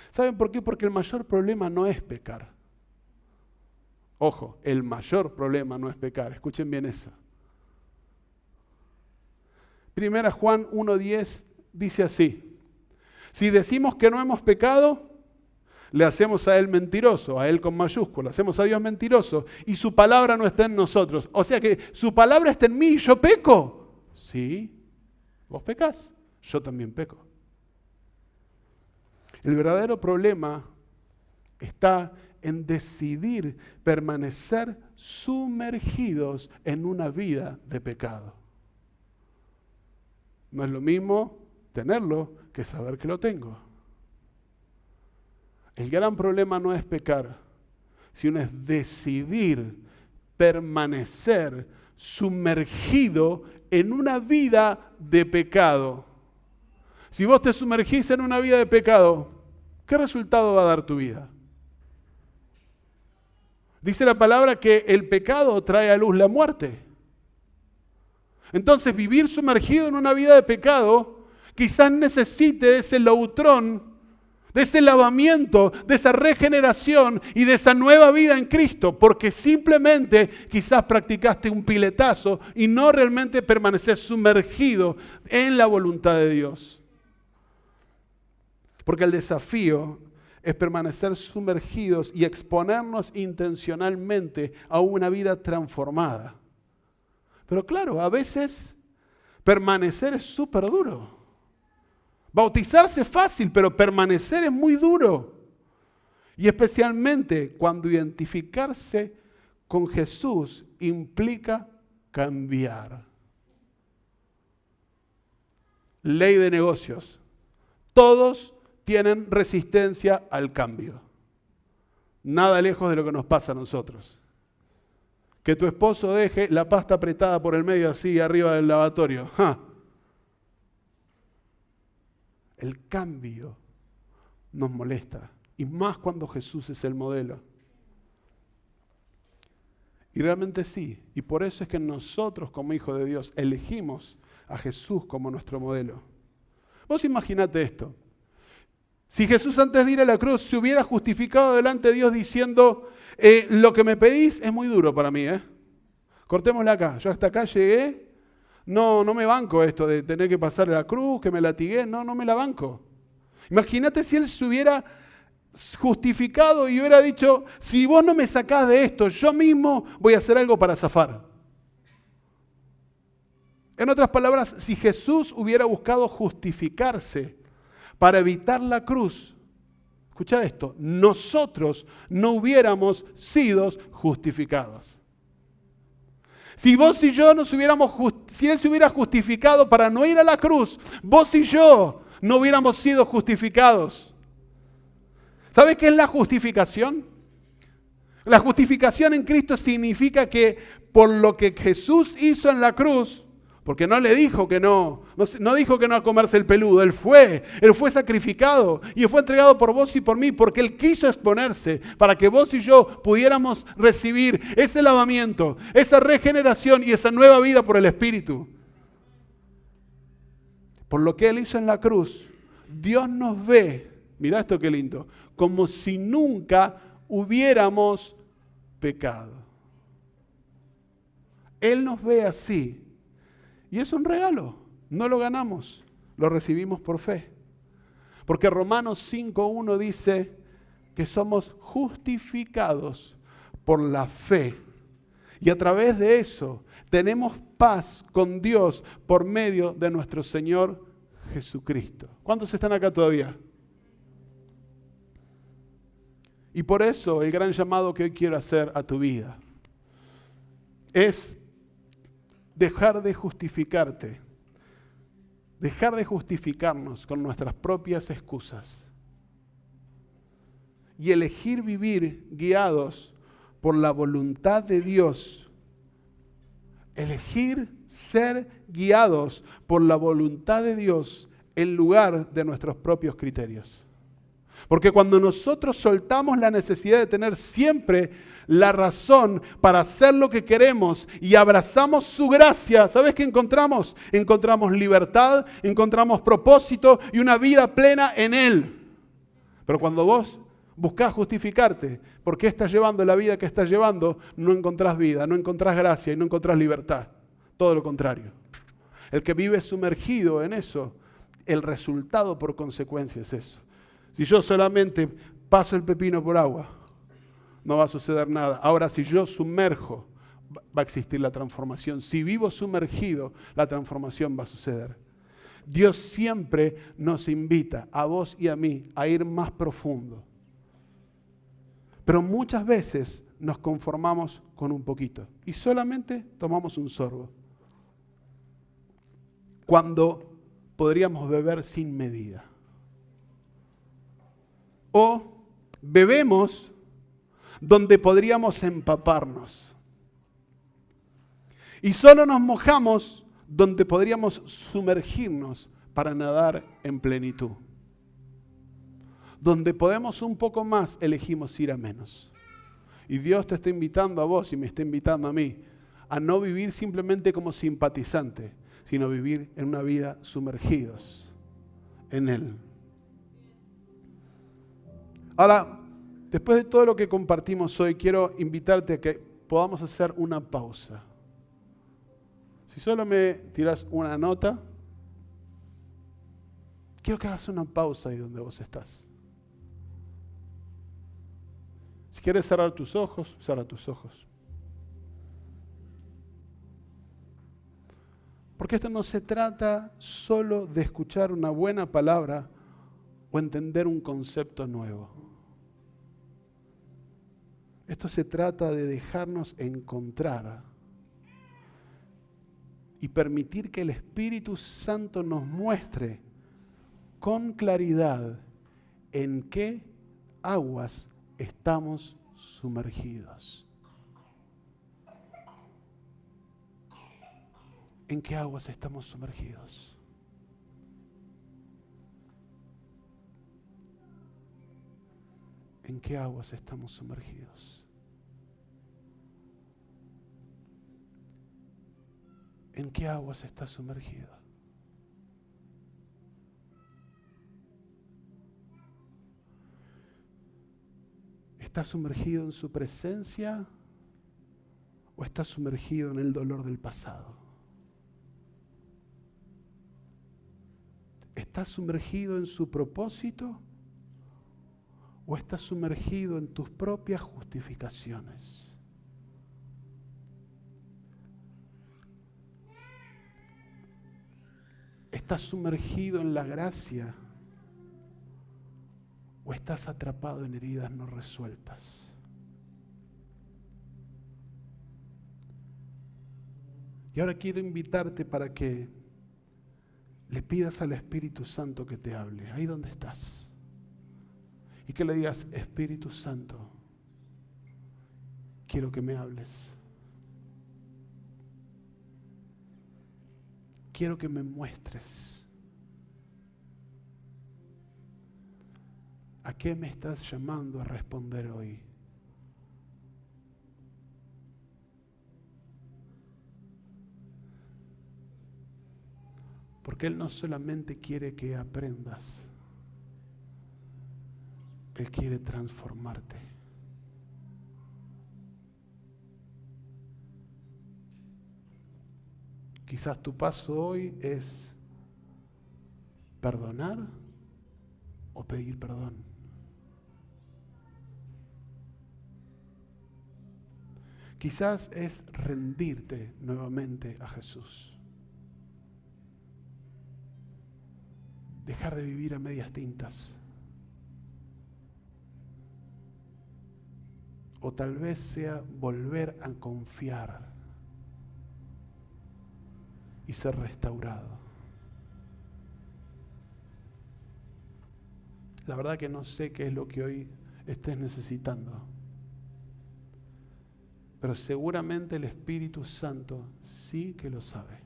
¿Saben por qué? Porque el mayor problema no es pecar. Ojo, el mayor problema no es pecar. Escuchen bien eso. Primera Juan 1:10 dice así: si decimos que no hemos pecado, le hacemos a Él mentiroso, a Él con mayúscula, hacemos a Dios mentiroso y su palabra no está en nosotros. O sea que su palabra está en mí y yo peco. Sí, vos pecás, yo también peco. El verdadero problema está en decidir permanecer sumergidos en una vida de pecado. No es lo mismo tenerlo que saber que lo tengo. El gran problema no es pecar, sino es decidir permanecer sumergido en una vida de pecado. Si vos te sumergís en una vida de pecado, ¿qué resultado va a dar tu vida? Dice la palabra que el pecado trae a luz la muerte. Entonces, vivir sumergido en una vida de pecado quizás necesite de ese lautrón, de ese lavamiento, de esa regeneración y de esa nueva vida en Cristo, porque simplemente quizás practicaste un piletazo y no realmente permaneces sumergido en la voluntad de Dios. Porque el desafío es permanecer sumergidos y exponernos intencionalmente a una vida transformada. Pero claro, a veces permanecer es súper duro. Bautizarse es fácil, pero permanecer es muy duro. Y especialmente cuando identificarse con Jesús implica cambiar. Ley de negocios. Todos tienen resistencia al cambio. Nada lejos de lo que nos pasa a nosotros. Que tu esposo deje la pasta apretada por el medio así arriba del lavatorio. ¡Ja! El cambio nos molesta. Y más cuando Jesús es el modelo. Y realmente sí. Y por eso es que nosotros como hijos de Dios elegimos a Jesús como nuestro modelo. Vos imaginate esto. Si Jesús antes de ir a la cruz se hubiera justificado delante de Dios diciendo, lo que me pedís es muy duro para mí, cortémosla acá, yo hasta acá llegué, no me banco esto de tener que pasar la cruz, que me latigué, no me la banco. Imagínate si Él se hubiera justificado y hubiera dicho, si vos no me sacás de esto, yo mismo voy a hacer algo para zafar. En otras palabras, si Jesús hubiera buscado justificarse para evitar la cruz, escucha esto, nosotros no hubiéramos sido justificados. Si vos y yo si Él se hubiera justificado para no ir a la cruz, vos y yo no hubiéramos sido justificados. ¿Sabes qué es la justificación? La justificación en Cristo significa que por lo que Jesús hizo en la cruz, porque no le dijo que no dijo que no a comerse el peludo, Él fue sacrificado y fue entregado por vos y por mí, porque Él quiso exponerse para que vos y yo pudiéramos recibir ese lavamiento, esa regeneración y esa nueva vida por el Espíritu. Por lo que Él hizo en la cruz, Dios nos ve, mirá esto qué lindo, como si nunca hubiéramos pecado. Él nos ve así. Y es un regalo, no lo ganamos, lo recibimos por fe. Porque Romanos 5:1 dice que somos justificados por la fe. Y a través de eso tenemos paz con Dios por medio de nuestro Señor Jesucristo. ¿Cuántos están acá todavía? Y por eso el gran llamado que hoy quiero hacer a tu vida es dejar de justificarte, dejar de justificarnos con nuestras propias excusas y elegir vivir guiados por la voluntad de Dios. Elegir ser guiados por la voluntad de Dios en lugar de nuestros propios criterios. Porque cuando nosotros soltamos la necesidad de tener siempre la razón para hacer lo que queremos y abrazamos su gracia, ¿sabes qué encontramos? Encontramos libertad, encontramos propósito y una vida plena en Él. Pero cuando vos buscás justificarte por qué estás llevando la vida que estás llevando, no encontrás vida, no encontrás gracia y no encontrás libertad. Todo lo contrario. El que vive sumergido en eso, el resultado por consecuencia es eso. Si yo solamente paso el pepino por agua, no va a suceder nada. Ahora, si yo sumerjo, va a existir la transformación. Si vivo sumergido, la transformación va a suceder. Dios siempre nos invita, a vos y a mí, a ir más profundo. Pero muchas veces nos conformamos con un poquito y solamente tomamos un sorbo. Cuando podríamos beber sin medida. O bebemos donde podríamos empaparnos. Y solo nos mojamos donde podríamos sumergirnos para nadar en plenitud. Donde podemos un poco más, elegimos ir a menos. Y Dios te está invitando a vos y me está invitando a mí a no vivir simplemente como simpatizante, sino vivir en una vida sumergidos en Él. Ahora, después de todo lo que compartimos hoy, quiero invitarte a que podamos hacer una pausa. Si solo me tiras una nota, quiero que hagas una pausa ahí donde vos estás. Si quieres cerrar tus ojos, cierra tus ojos. Porque esto no se trata solo de escuchar una buena palabra o entender un concepto nuevo. Esto se trata de dejarnos encontrar y permitir que el Espíritu Santo nos muestre con claridad en qué aguas estamos sumergidos. ¿En qué aguas estamos sumergidos? ¿En qué aguas estamos sumergidos? ¿En qué aguas estás sumergido? ¿Estás sumergido en su presencia o estás sumergido en el dolor del pasado? ¿Estás sumergido en su propósito o estás sumergido en tus propias justificaciones? ¿Estás sumergido en la gracia o estás atrapado en heridas no resueltas? Y ahora quiero invitarte para que le pidas al Espíritu Santo que te hable, ahí donde estás. Y que le digas, Espíritu Santo, quiero que me hables. Quiero que me muestres. ¿A qué me estás llamando a responder hoy? Porque Él no solamente quiere que aprendas, Él quiere transformarte. Quizás tu paso hoy es perdonar o pedir perdón. Quizás es rendirte nuevamente a Jesús. Dejar de vivir a medias tintas. O tal vez sea volver a confiar y ser restaurado. La verdad que no sé qué es lo que hoy estés necesitando. Pero seguramente el Espíritu Santo sí que lo sabe.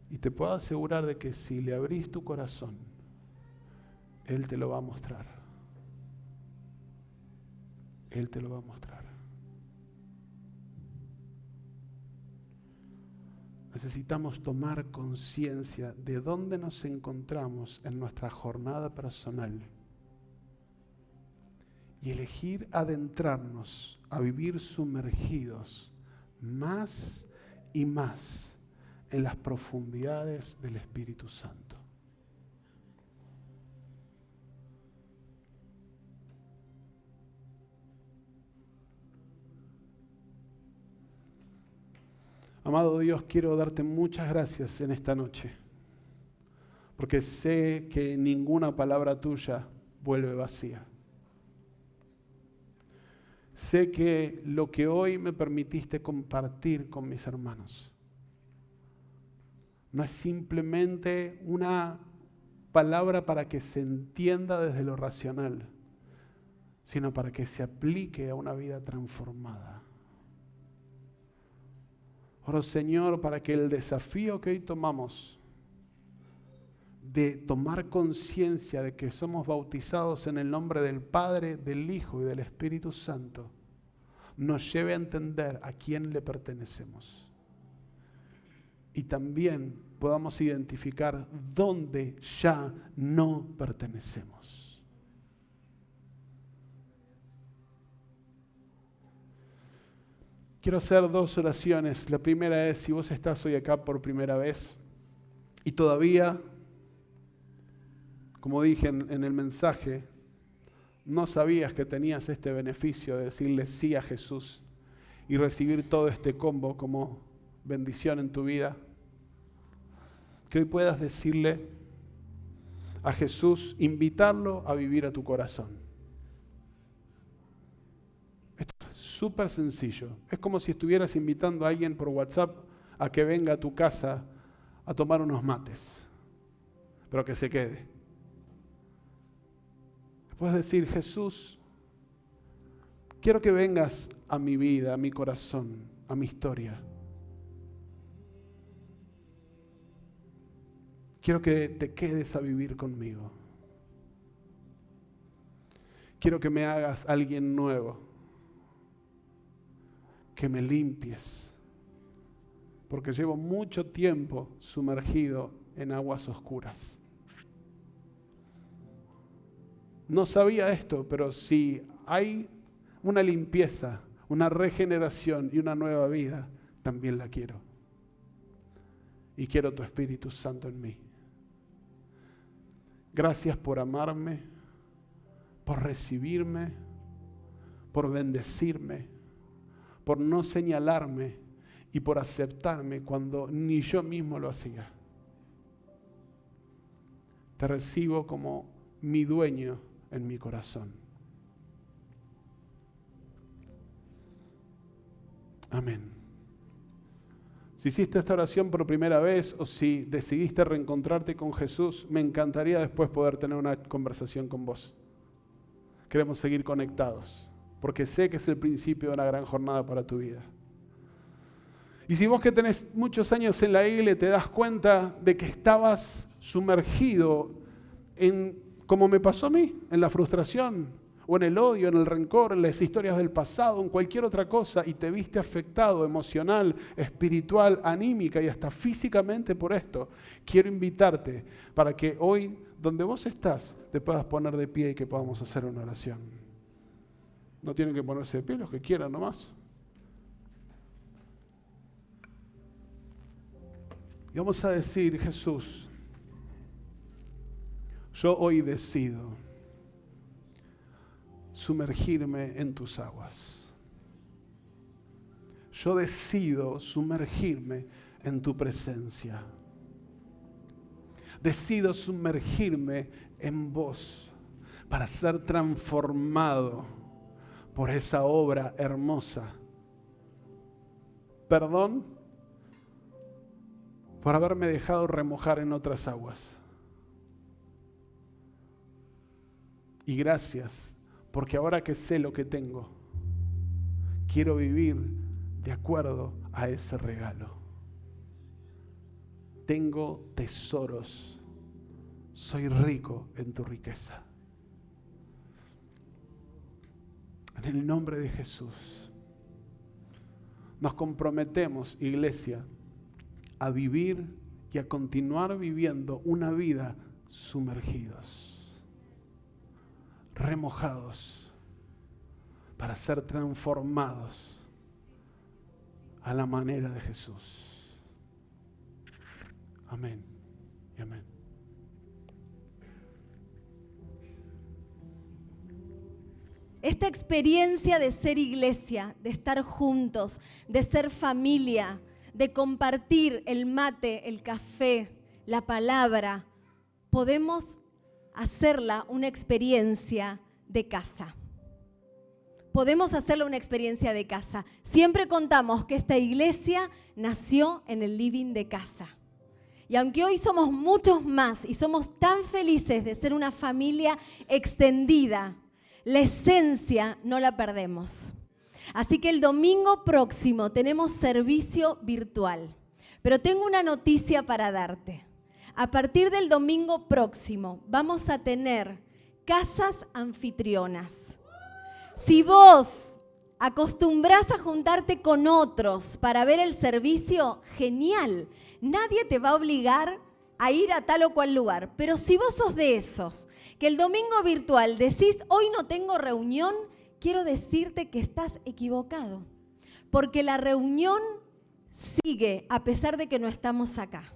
Y te puedo asegurar de que si le abrís tu corazón, Él te lo va a mostrar. Él te lo va a mostrar. Necesitamos tomar conciencia de dónde nos encontramos en nuestra jornada personal y elegir adentrarnos a vivir sumergidos más y más en las profundidades del Espíritu Santo. Amado Dios, quiero darte muchas gracias en esta noche, porque sé que ninguna palabra tuya vuelve vacía. Sé que lo que hoy me permitiste compartir con mis hermanos no es simplemente una palabra para que se entienda desde lo racional, sino para que se aplique a una vida transformada. Oro, Señor, para que el desafío que hoy tomamos de tomar conciencia de que somos bautizados en el nombre del Padre, del Hijo y del Espíritu Santo, nos lleve a entender a quién le pertenecemos. Y también podamos identificar dónde ya no pertenecemos. Quiero hacer 2 oraciones. La primera es, si vos estás hoy acá por primera vez y todavía, como dije en el mensaje, no sabías que tenías este beneficio de decirle sí a Jesús y recibir todo este combo como bendición en tu vida, que hoy puedas decirle a Jesús, invitarlo a vivir a tu corazón. Esto es súper sencillo. Es como si estuvieras invitando a alguien por WhatsApp a que venga a tu casa a tomar unos mates, pero que se quede. Puedes decir, Jesús, quiero que vengas a mi vida, a mi corazón, a mi historia. Quiero que te quedes a vivir conmigo. Quiero que me hagas alguien nuevo. Que me limpies. Porque llevo mucho tiempo sumergido en aguas oscuras. No sabía esto, pero si hay una limpieza, una regeneración y una nueva vida, también la quiero. Y quiero tu Espíritu Santo en mí. Gracias por amarme, por recibirme, por bendecirme, por no señalarme y por aceptarme cuando ni yo mismo lo hacía. Te recibo como mi dueño en mi corazón. Amén. Si hiciste esta oración por primera vez o si decidiste reencontrarte con Jesús, me encantaría después poder tener una conversación con vos. Queremos seguir conectados, porque sé que es el principio de una gran jornada para tu vida. Y si vos que tenés muchos años en la iglesia te das cuenta de que estabas sumergido en, como me pasó a mí, en la frustración, o en el odio, en el rencor, en las historias del pasado, en cualquier otra cosa, y te viste afectado emocional, espiritual, anímica y hasta físicamente por esto, quiero invitarte para que hoy, donde vos estás, te puedas poner de pie y que podamos hacer una oración. No tienen que ponerse de pie los que quieran nomás. Y vamos a decir, Jesús, yo hoy decido sumergirme en tus aguas. Yo decido sumergirme en tu presencia. Decido sumergirme en vos para ser transformado por esa obra hermosa. Perdón por haberme dejado remojar en otras aguas. Y gracias porque ahora que sé lo que tengo, quiero vivir de acuerdo a ese regalo. Tengo tesoros, soy rico en tu riqueza. En el nombre de Jesús, nos comprometemos, iglesia, a vivir y a continuar viviendo una vida sumergidos, remojados, para ser transformados a la manera de Jesús. Amén y amén. Esta experiencia de ser iglesia, de estar juntos, de ser familia, de compartir el mate, el café, la palabra, podemos hacerla una experiencia de casa. Podemos hacerla una experiencia de casa. Siempre contamos que esta iglesia nació en el living de casa. Y aunque hoy somos muchos más y somos tan felices de ser una familia extendida, la esencia no la perdemos. Así que el domingo próximo tenemos servicio virtual. Pero tengo una noticia para darte. A partir del domingo próximo vamos a tener casas anfitrionas. Si vos acostumbrás a juntarte con otros para ver el servicio, genial. Nadie te va a obligar a ir a tal o cual lugar. Pero si vos sos de esos que el domingo virtual decís, hoy no tengo reunión, quiero decirte que estás equivocado. Porque la reunión sigue a pesar de que no estamos acá.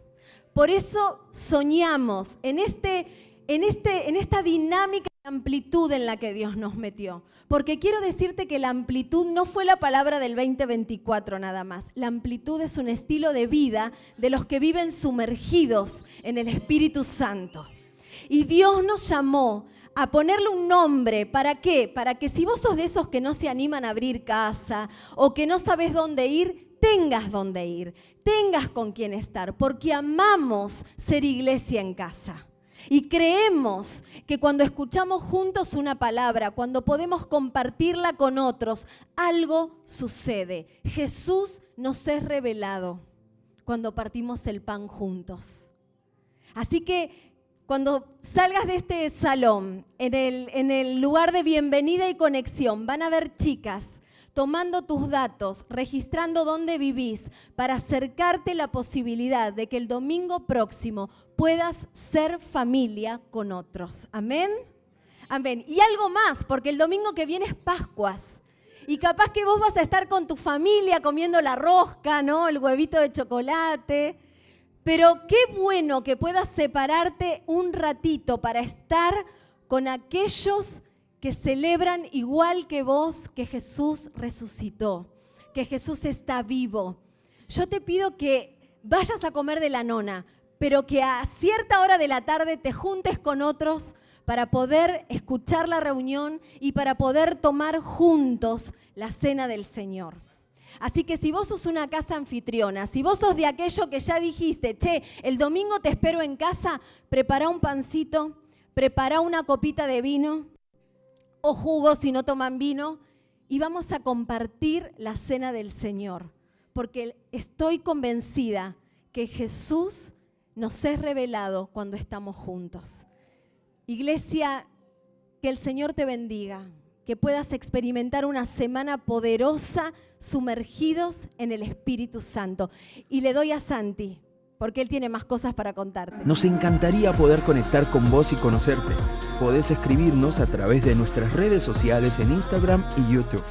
Por eso soñamos en esta dinámica de amplitud en la que Dios nos metió. Porque quiero decirte que la amplitud no fue la palabra del 2024 nada más. La amplitud es un estilo de vida de los que viven sumergidos en el Espíritu Santo. Y Dios nos llamó a ponerle un nombre. ¿Para qué? Para que si vos sos de esos que no se animan a abrir casa o que no sabes dónde ir, tengas dónde ir, tengas con quién estar, porque amamos ser iglesia en casa. Y creemos que cuando escuchamos juntos una palabra, cuando podemos compartirla con otros, algo sucede. Jesús nos es revelado cuando partimos el pan juntos. Así que cuando salgas de este salón, en el lugar de bienvenida y conexión, van a ver chicas tomando tus datos, registrando dónde vivís, para acercarte la posibilidad de que el domingo próximo puedas ser familia con otros. ¿Amén? Amén. Y algo más, porque el domingo que viene es Pascuas. Y capaz que vos vas a estar con tu familia comiendo la rosca, ¿no? El huevito de chocolate. Pero qué bueno que puedas separarte un ratito para estar con aquellos que celebran igual que vos que Jesús resucitó, que Jesús está vivo. Yo te pido que vayas a comer de la nona, pero que a cierta hora de la tarde te juntes con otros para poder escuchar la reunión y para poder tomar juntos la cena del Señor. Así que si vos sos una casa anfitriona, si vos sos de aquello que ya dijiste, che, el domingo te espero en casa, prepara un pancito, prepara una copita de vino o jugo si no toman vino y vamos a compartir la cena del Señor. Porque estoy convencida que Jesús nos es revelado cuando estamos juntos. Iglesia, que el Señor te bendiga, que puedas experimentar una semana poderosa sumergidos en el Espíritu Santo. Y le doy a Santi, porque él tiene más cosas para contarte. Nos encantaría poder conectar con vos y conocerte. Podés escribirnos a través de nuestras redes sociales en Instagram y YouTube.